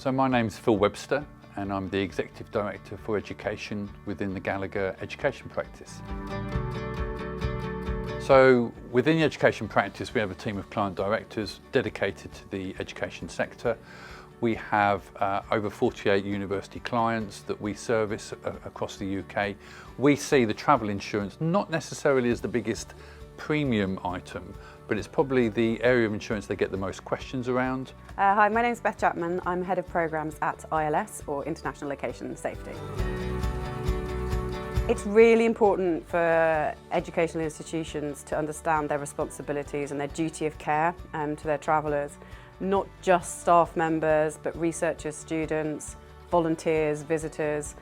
So my name's Phil Webster and I'm the Executive Director for Education within the Gallagher Education Practice. So within the education practice we have a team of client directors dedicated to the education sector. We have over 48 university clients that we service across the UK. We see the travel insurance not necessarily as the biggest premium item, but it's probably the area of insurance they get the most questions around. Hi, my name's Beth Chapman. I'm Head of Programmes at ILS, or International Location Safety. It's really important for educational institutions to understand their responsibilities and their duty of care to their travellers, not just staff members, but researchers, students, volunteers, visitors.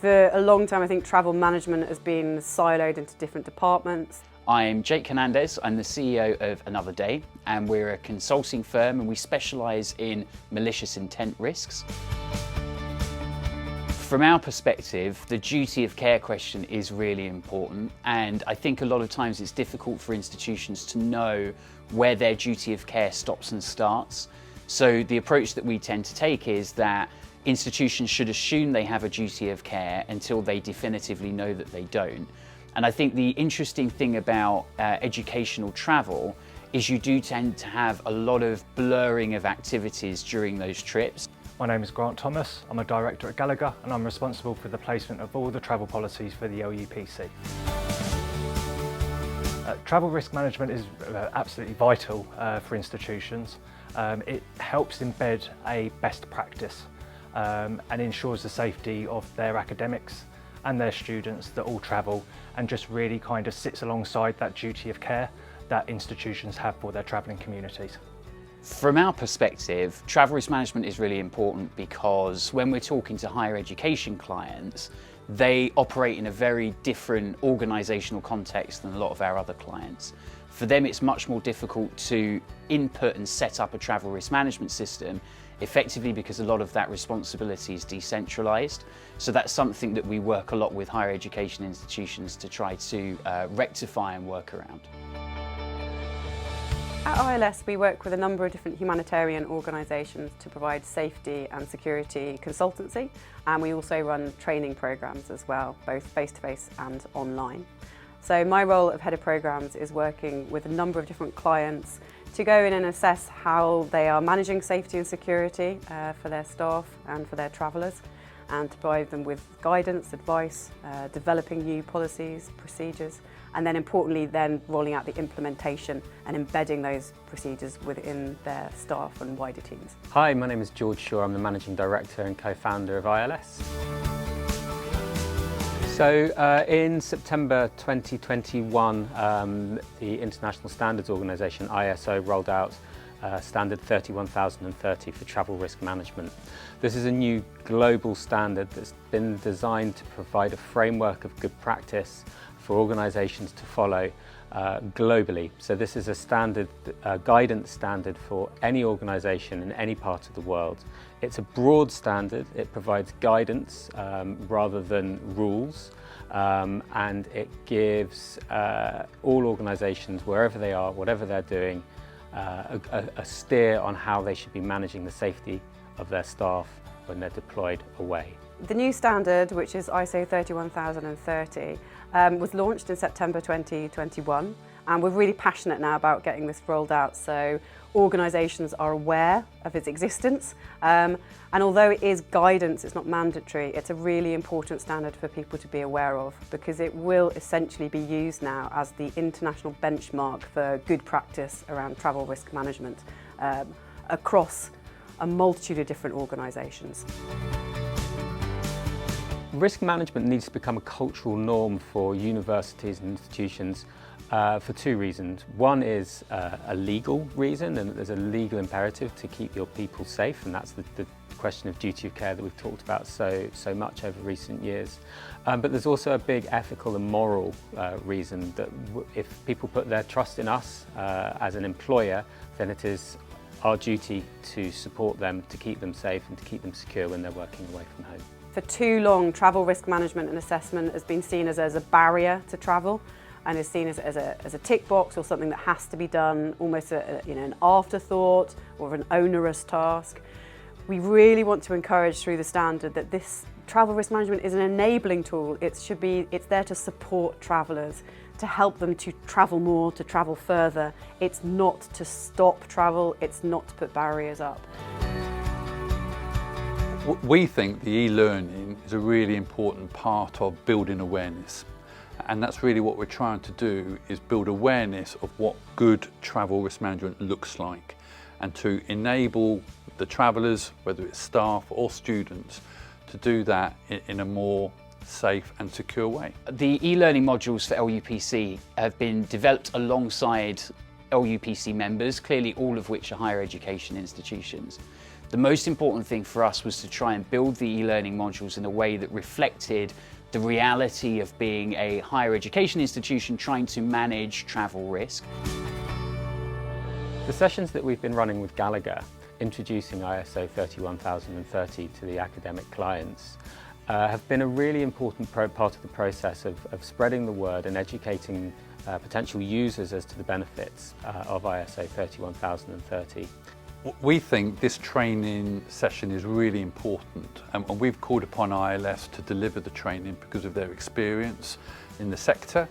For a long time, I think travel management has been siloed into different departments. I'm Hernandez, I'm the CEO of Another Day, and we're a consulting firm and we specialise in malicious intent risks. From our perspective, the duty of care question is really important, and I think a lot of times it's difficult for institutions to know where their duty of care stops and starts. So the approach that we tend to take is that institutions should assume they have a duty of care until they definitively know that they don't. And I think the interesting thing about educational travel is you do tend to have a lot of blurring of activities during those trips. My name is Grant Thomas, I'm a director at Gallagher and I'm responsible for the placement of all the travel policies for the LUPC. Travel risk management is absolutely vital for institutions. It helps embed a best practice and ensures the safety of their academics and their students that all travel, and just really kind of sits alongside that duty of care that institutions have for their travelling communities. From our perspective, travel risk management is really important because when we're talking to higher education clients, they operate in a very different organisational context than a lot of our other clients. For them, it's much more difficult to input and set up a travel risk management system effectively because a lot of that responsibility is decentralised. So that's something that we work a lot with higher education institutions to try to rectify and work around. At ILS, we work with a number of different humanitarian organisations to provide safety and security consultancy, and we also run training programmes as well, both face-to-face and online. So my role of Head of Programmes is working with a number of different clients to go in and assess how they are managing safety and security for their staff and for their travellers, and to provide them with guidance, advice, developing new policies, procedures, and then importantly then rolling out the implementation and embedding those procedures within their staff and wider teams. Hi, my name is George Shaw. I'm the Managing Director and co-founder of ILS. So in September 2021, the International Standards Organisation, ISO, rolled out Standard 31030 for travel risk management. This is a new global standard that's been designed to provide a framework of good practice for organisations to follow globally. So this is a standard, guidance standard for any organisation in any part of the world. It's a broad standard. It provides guidance rather than rules, and it gives all organisations, wherever they are, whatever they're doing, a steer on how they should be managing the safety of their staff when they're deployed away. The new standard, which is ISO 31030, was launched in September 2021, and we're really passionate now about getting this rolled out so organisations are aware of its existence, and although it is guidance, it's not mandatory, it's a really important standard for people to be aware of because it will essentially be used now as the international benchmark for good practice around travel risk management across a multitude of different organisations. Risk management needs to become a cultural norm for universities and institutions for two reasons. One is a legal reason, and there's a legal imperative to keep your people safe, and that's the question of duty of care that we've talked about so much over recent years. But there's also a big ethical and moral reason that if people put their trust in us as an employer, then it is our duty to support them, to keep them safe and to keep them secure when they're working away from home. For too long, travel risk management and assessment has been seen as a barrier to travel and is seen as a tick box or something that has to be done, almost an afterthought or an onerous task. We really want to encourage through the standard that this travel risk management is an enabling tool. It's there to support travellers, to help them to travel more, to travel further. It's not to stop travel, it's not to put barriers up. We think the e-learning is a really important part of building awareness. And that's really what we're trying to do, is build awareness of what good travel risk management looks like, and to enable the travellers, whether it's staff or students, to do that in a more safe and secure way. The e-learning modules for LUPC have been developed alongside LUPC members, clearly all of which are higher education institutions. The most important thing for us was to try and build the e-learning modules in a way that reflected the reality of being a higher education institution trying to manage travel risk. The sessions that we've been running with Gallagher, introducing ISO 31030 to the academic clients, have been a really important part of the process of spreading the word and educating potential users as to the benefits of ISO 31030. We think this training session is really important, and we've called upon ILS to deliver the training because of their experience in the sector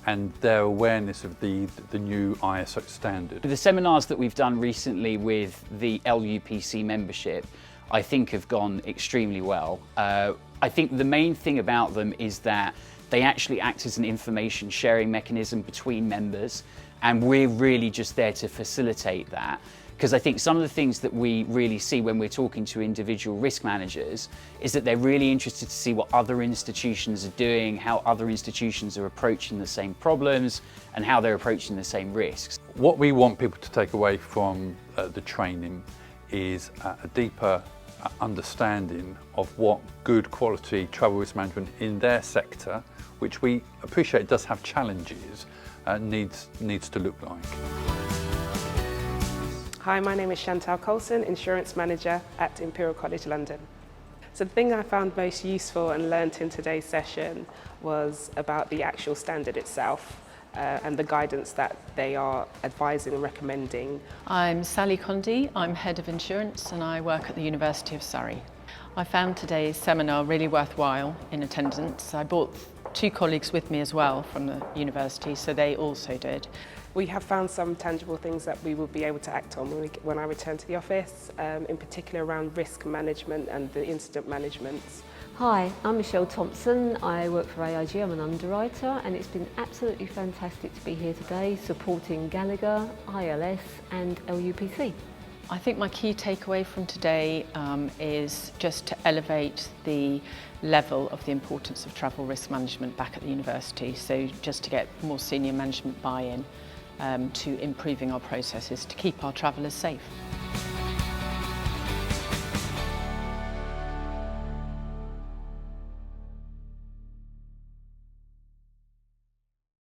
and their awareness of the new ISO standard. The seminars that we've done recently with the LUPC membership, I think have gone extremely well. I think the main thing about them is that they actually act as an information sharing mechanism between members, and we're really just there to facilitate that. Because I think some of the things that we really see when we're talking to individual risk managers is that they're really interested to see what other institutions are doing, how other institutions are approaching the same problems, and how they're approaching the same risks. What we want people to take away from the training is a deeper understanding of what good quality travel risk management in their sector, which we appreciate does have challenges, needs to look like. Hi, my name is Chantal Coulson, Insurance Manager at Imperial College London. So the thing I found most useful and learnt in today's session was about the actual standard itself and the guidance that they are advising and recommending. I'm Sally Condie, I'm Head of Insurance and I work at the University of Surrey. I found today's seminar really worthwhile in attendance. I brought 2 colleagues with me as well from the university, so they also did. We have found some tangible things that we will be able to act on when I return to the office, in particular around risk management and the incident management. Hi, I'm Michelle Thompson. I work for AIG, I'm an underwriter, and it's been absolutely fantastic to be here today supporting Gallagher, ILS and LUPC. I think my key takeaway from today is just to elevate the level of the importance of travel risk management back at the university, so just to get more senior management buy-in to improving our processes to keep our travellers safe.